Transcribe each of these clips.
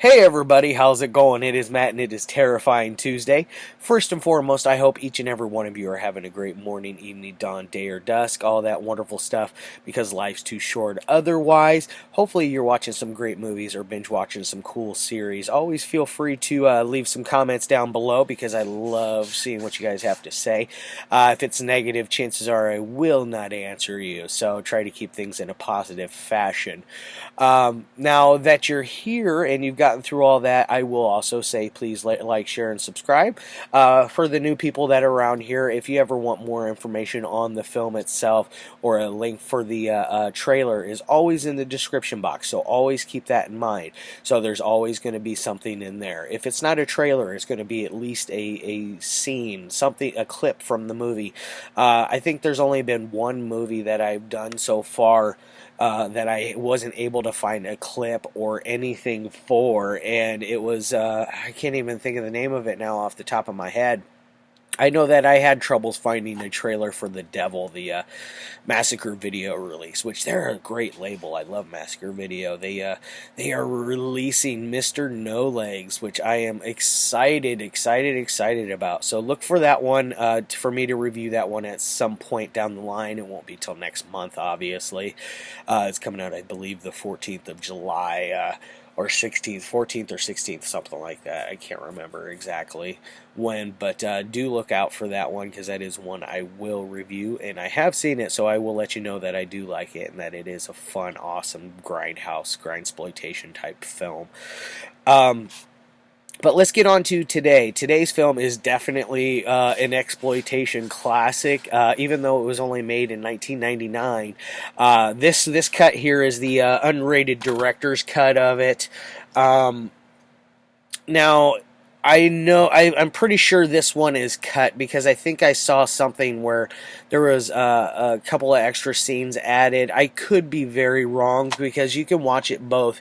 Hey everybody, how's it going? It is Matt and it is Terrifying Tuesday. First and foremost, I hope each and every one of you are having a great morning, evening, dawn, day, or dusk, all that wonderful stuff, because life's too short otherwise. Hopefully you're watching some great movies or binge watching some cool series. Always feel free to leave some comments down below, because I love seeing what you guys have to say. If it's negative, chances are I will not answer you, so try to keep things in a positive fashion. Now that you're here and you've gotten through all that, I will also say please like, share, and subscribe. For the new people that are around here, if you ever want more information on the film itself or a link for the trailer is always in the description box, so always keep that in mind. So there's always going to be something in there. If it's not a trailer, it's going to be at least a scene, something, a clip from the movie. I think there's only been one movie that I've done so far that I wasn't able to find a clip or anything for, and it was, I can't even think of the name of it now off the top of my head. I know that I had troubles finding a trailer for The Devil, the Massacre Video release, which they're a great label. I love Massacre Video. They are releasing Mr. No Legs, which I am excited about. So look for that one, for me to review that one at some point down the line. It won't be till next month, obviously. It's coming out, I believe, the 14th of July, or 16th, 14th or 16th, something like that. I can't remember exactly when, but do look out for that one, because that is one I will review, and I have seen it, so I will let you know that I do like it, and that it is a fun, awesome grindsploitation type film. But let's get on to today. Today's film is definitely an exploitation classic, even though it was only made in 1999. This cut here is the unrated director's cut of it. Now, I'm pretty sure this one is cut, because I think I saw something where there was a couple of extra scenes added. I could be very wrong, because you can watch it both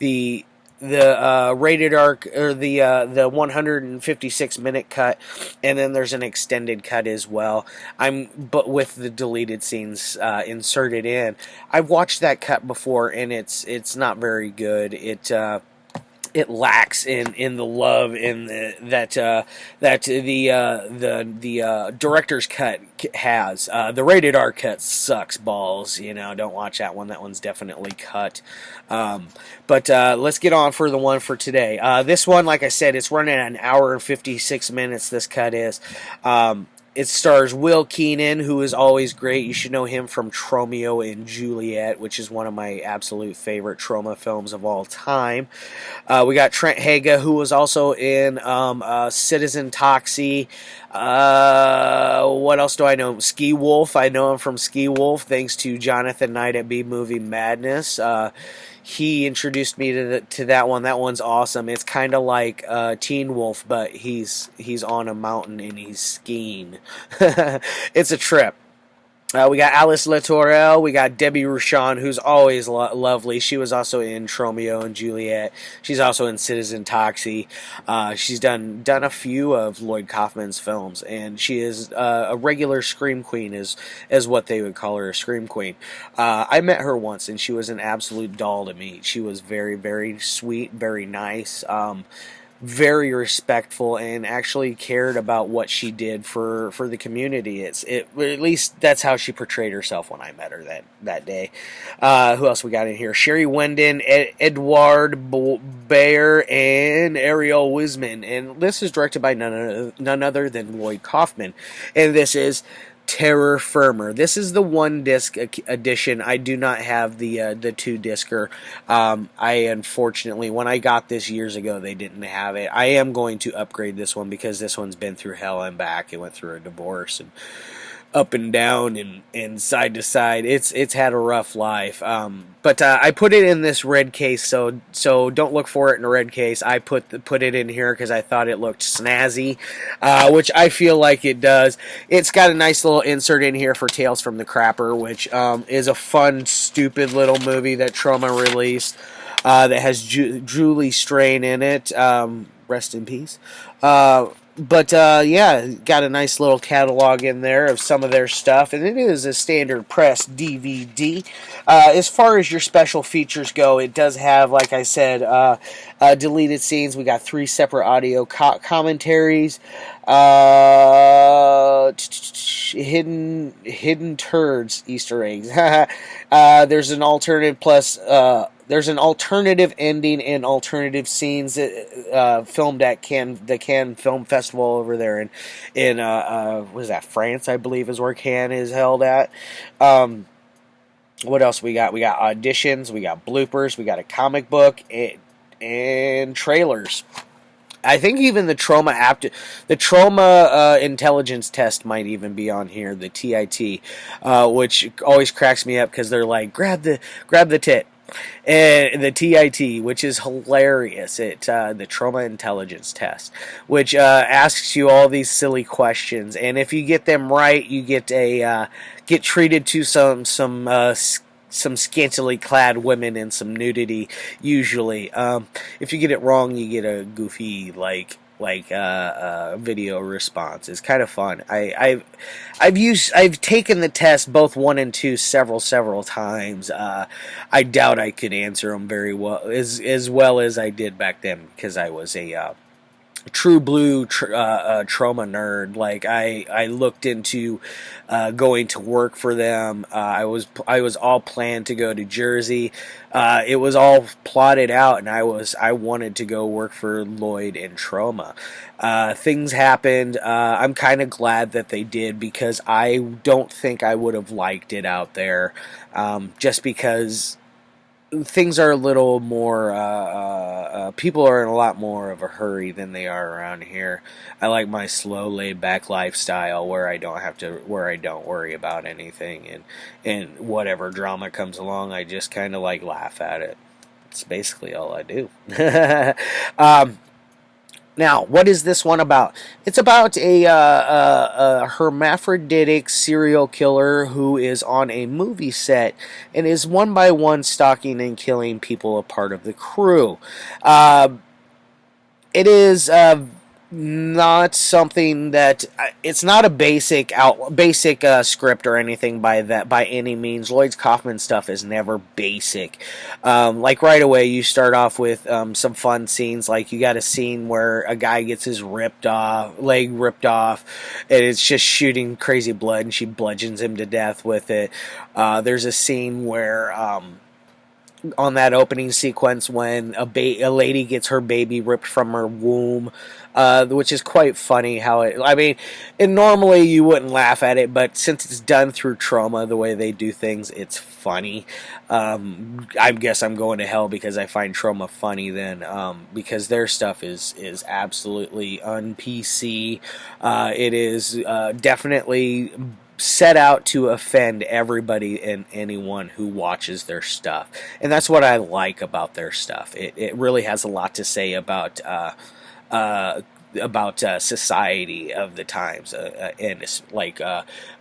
the rated R, or the 156-minute cut, and then there's an extended cut as well. But with the deleted scenes inserted in. I've watched that cut before, and it's not very good. It lacks in the love in that the director's cut has. The rated R cut sucks balls. Don't watch that one. That one's definitely cut. But let's get on for the one for today. This one, like I said, it's running at an hour and 56 minutes. This cut is. It stars Will Keenan, who is always great. You should know him from Tromeo and Juliet, which is one of my absolute favorite Troma films of all time. We got Trent Haaga, who was also in Citizen Toxie. What else do I know? Ski Wolf. I know him from Ski Wolf, thanks to Jonathan Knight at B-Movie Madness. He introduced me to that one. That one's awesome. It's kind of like Teen Wolf, but he's on a mountain and he's skiing. It's a trip. We got Alyce LaTourelle. We got Debbie Rochon, who's always lovely. She was also in Tromeo and Juliet. She's also in Citizen Toxie. She's done a few of Lloyd Kaufman's films, and she is a regular scream queen, is what they would call her, a scream queen. I met her once, and she was an absolute doll to meet. She was very, very sweet, very nice. Very respectful, and actually cared about what she did for the community. At least that's how she portrayed herself when I met her that day. Who else we got in here? Sheri, Wenden, Edouard, Baer, and Ariel Wizman. And this is directed by none other than Lloyd Kaufman. And this is Terror Firmer. This is the one disc edition. I do not have the two discer. I unfortunately, when I got this years ago, they didn't have it. I am going to upgrade this one, because this one's been through hell and back. It went through a divorce and up and down and side to side. It's had a rough life. But I put it in this red case, so don't look for it in a red case. I put it in here because I thought it looked snazzy, which I feel like it does. It's got a nice little insert in here for Tales from the Crapper, which is a fun, stupid little movie that Troma released that has Julie Strain in it. Rest in peace. Yeah, got a nice little catalog in there of some of their stuff, and it is a standard press DVD. As far as your special features go, it does have, like I said, deleted scenes. We got 3 separate audio commentaries, hidden turds, Easter eggs. There's an alternative plus. There's an alternative ending and alternative scenes filmed at the Cannes Film Festival over there in what is that, France, I believe is where Cannes is held at. What else we got? We got auditions, we got bloopers, we got a comic book, and trailers. I think even the Troma intelligence test might even be on here, the TIT, which always cracks me up because they're like, grab the tit. And the TIT, which is hilarious, the Troma Intelligence Test, which asks you all these silly questions, and if you get them right, you get treated to some scantily clad women and some nudity. Usually, if you get it wrong, you get a goofy video response. It's kind of fun. I've taken the test, both 1 and 2, several times. I doubt I could answer them very well, as well as I did back then, because I was a true blue Troma nerd. Like I looked into going to work for them. I was all planned to go to Jersey. It was all plotted out, and I wanted to go work for Lloyd and Troma. Things happened. I'm kind of glad that they did, because I don't think I would have liked it out there, just because things are a little more, people are in a lot more of a hurry than they are around here. I like my slow, laid-back lifestyle where I don't worry about anything, and whatever drama comes along, I just kind of laugh at it. It's basically all I do. Now, what is this one about? It's about a hermaphroditic serial killer who is on a movie set and is one by one stalking and killing people a part of the crew. It is not something that it's not a basic script or anything by any means. Lloyd Kaufman stuff is never basic. Right away, you start off with some fun scenes. Like, you got a scene where a guy gets his leg ripped off, and it's just shooting crazy blood, and she bludgeons him to death with it. There's a scene where on that opening sequence when a lady gets her baby ripped from her womb, which is quite funny how and normally you wouldn't laugh at it, but since it's done through Troma, the way they do things, it's funny. I guess I'm going to hell because I find Troma funny then, because their stuff is absolutely un-PC. It is definitely set out to offend everybody and anyone who watches their stuff, and that's what I like about their stuff. It really has a lot to say about society of the times, and it's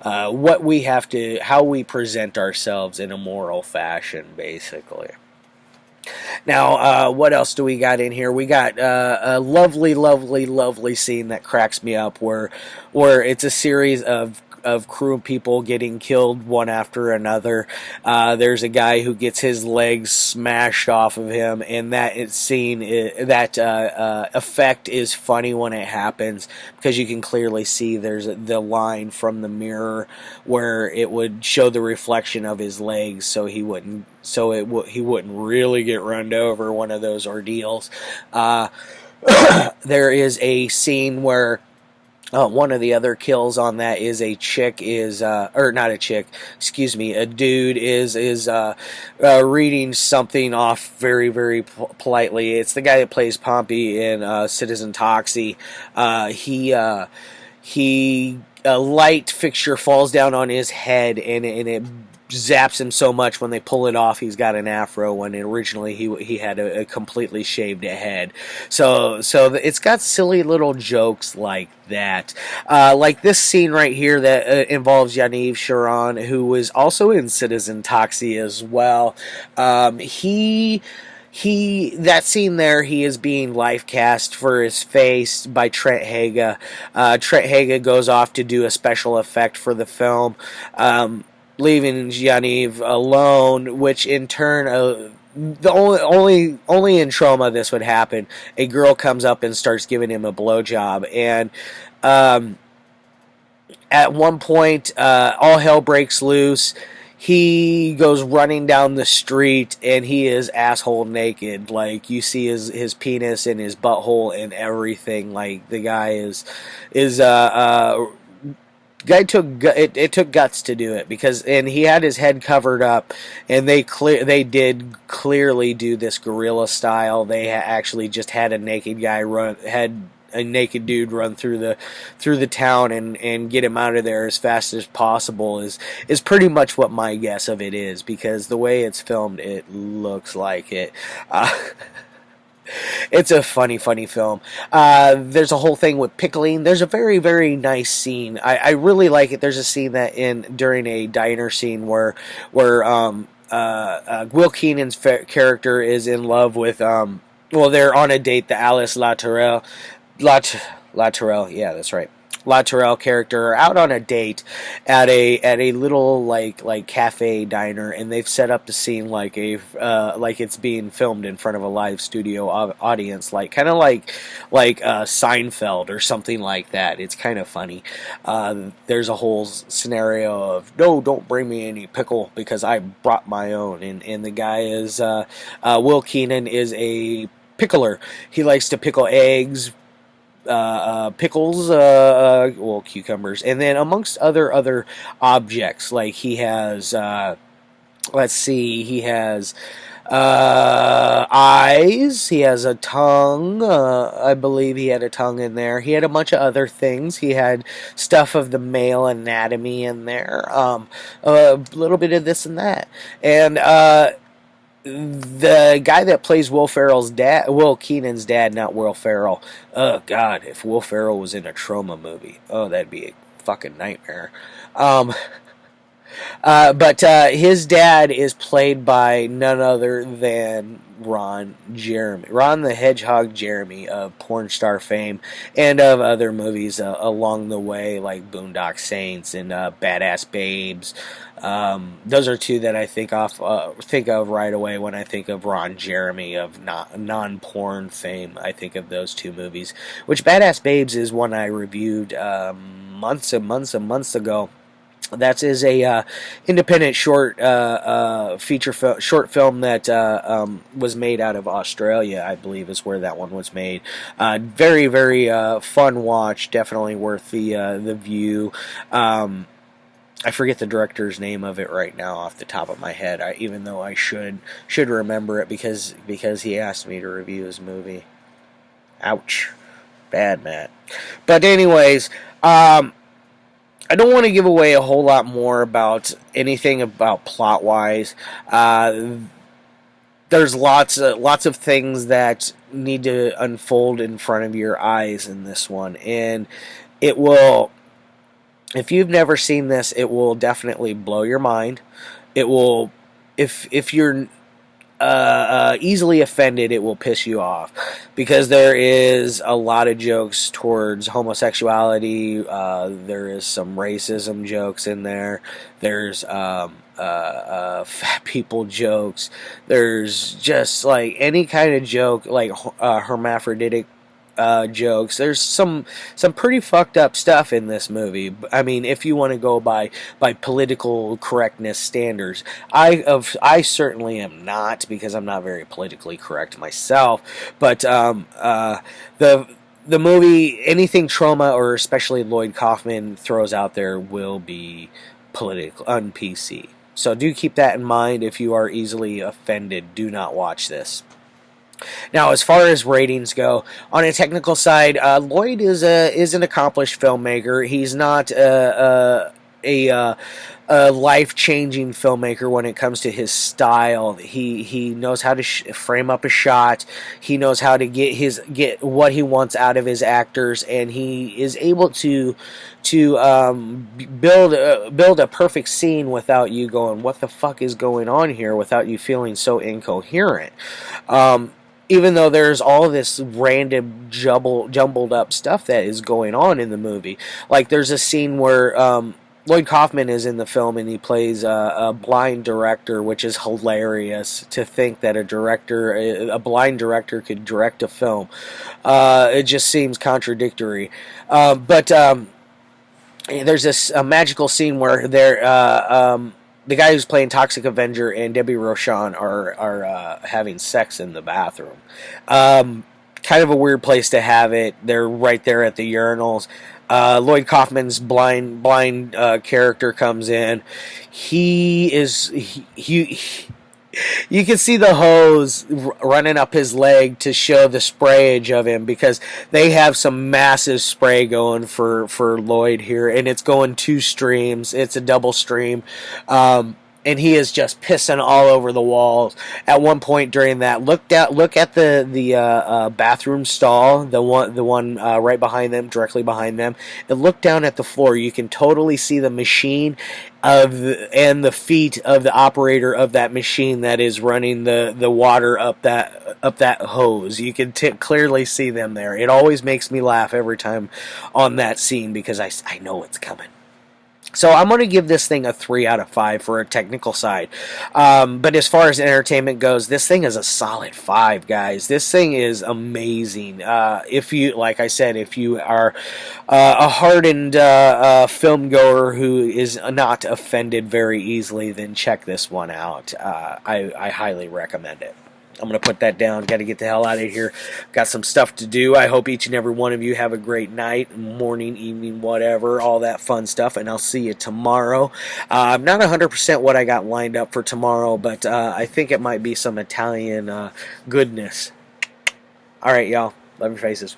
what we have to, how we present ourselves in a moral fashion, basically. Now, what else do we got in here? We got a lovely scene that cracks me up, where it's a series of crew people getting killed one after another. There's a guy who gets his legs smashed off of him, and that effect is funny when it happens, because you can clearly see there's the line from the mirror where it would show the reflection of his legs, so he wouldn't really get run over, one of those ordeals. There is a scene where one of the other kills on that is a dude is reading something off very, very politely. It's the guy that plays Pompey in Citizen Toxie. A light fixture falls down on his head, and it zaps him so much when they pull it off, he's got an afro, when originally he had a completely shaved head. So it's got silly little jokes like that. Like this scene right here that involves Yaniv Sharon, who was also in Citizen Toxie as well. He that scene there, he is being life cast for his face by Trent Haaga. Trent Haaga goes off to do a special effect for the film, leaving Genevieve alone, which in turn, the only in Troma this would happen. A girl comes up and starts giving him a blowjob, and at one point, all hell breaks loose. He goes running down the street, and he is asshole naked. Like, you see his penis and his butthole and everything. Like, the guy guy took it took guts to do it, and he had his head covered up, and they did clearly do this guerrilla style. They actually just had a naked dude run through the town and get him out of there as fast as possible is pretty much what my guess of it is, because the way it's filmed, it looks like it. It's a funny film. There's a whole thing with pickling. There's a very, very nice scene. I really like it. There's a scene during a diner scene where Will Keenan's character is in love with they're on a date. The Alyce LaTourelle, yeah, that's right. LaTourelle character are out on a date at a little like cafe diner, and they've set up the scene like it's being filmed in front of a live studio audience, kind of like Seinfeld or something like that. It's kind of funny. There's a whole scenario of, no, don't bring me any pickle because I brought my own, and the guy is Will Keenan is a pickler. He likes to pickle eggs, pickles, cucumbers, and then amongst other objects, like he has, he has eyes, he has a tongue, I believe he had a tongue in there, he had a bunch of other things, he had stuff of the male anatomy in there, a little bit of this and that, and the guy that plays Will Keenan's dad, not Will Ferrell. Oh God, if Will Ferrell was in a Troma movie, that'd be a fucking nightmare. But his dad is played by none other than Ron the Hedgehog Jeremy of porn star fame and of other movies along the way, like Boondock Saints and Badass Babes. Those are two that I think of right away when I think of Ron Jeremy of non-porn fame. I think of those two movies, which Badass Babes is one I reviewed months and months ago. That is a independent short short film that was made out of Australia, I believe, is where that one was made. Very, very fun watch. Definitely worth the view. I forget the director's name of it right now off the top of my head. Even though I should remember it because he asked me to review his movie. Ouch, bad, Matt. But anyways. I don't want to give away a whole lot more about anything about plot-wise. There's lots of things that need to unfold in front of your eyes in this one, and it will. If you've never seen this, it will definitely blow your mind. It will, if you're easily offended, it will piss you off, because there is a lot of jokes towards homosexuality. There is some racism jokes in there. There's fat people jokes. There's just like any kind of joke, like hermaphroditic jokes. There's some pretty fucked up stuff in this movie. I mean, if you want to go by political correctness standards, I certainly am not, because I'm not very politically correct myself. But the movie, anything Troma or especially Lloyd Kaufman throws out there will be political, un-PC. So do keep that in mind. If you are easily offended, do not watch this. Now, as far as ratings go, on a technical side, Lloyd is an accomplished filmmaker. He's not a life-changing filmmaker when it comes to his style. He knows how to frame up a shot. He knows how to get what he wants out of his actors, and he is able to build a perfect scene without you going, what the fuck is going on here, without you feeling so incoherent. Even though there's all this random jumbled up stuff that is going on in the movie. Like there's a scene where Lloyd Kaufman is in the film and he plays a blind director, which is hilarious to think that a blind director could direct a film. It just seems contradictory. But there's a magical scene where the guy who's playing Toxic Avenger and Debbie Rochon are having sex in the bathroom. Kind of a weird place to have it. They're right there at the urinals. Lloyd Kaufman's blind character comes in. You can see the hose running up his leg to show the sprayage of him, because they have some massive spray going for Lloyd here, and it's going 2 streams. It's a double stream. And he is just pissing all over the walls. At one point during that, look at the bathroom stall, the one right behind them, directly behind them, and look down at the floor. You can totally see the machine and the feet of the operator of that machine that is running the water up that hose. You can clearly see them there. It always makes me laugh every time on that scene, because I know it's coming. So I'm going to give this thing a 3 out of 5 for a technical side. But as far as entertainment goes, this thing is a solid 5, guys. This thing is amazing. If you are a hardened film goer who is not offended very easily, then check this one out. I highly recommend it. I'm going to put that down. Got to get the hell out of here. Got some stuff to do. I hope each and every one of you have a great night, morning, evening, whatever, all that fun stuff, and I'll see you tomorrow. I'm not 100% what I got lined up for tomorrow, but I think it might be some Italian goodness. All right, y'all. Love your faces.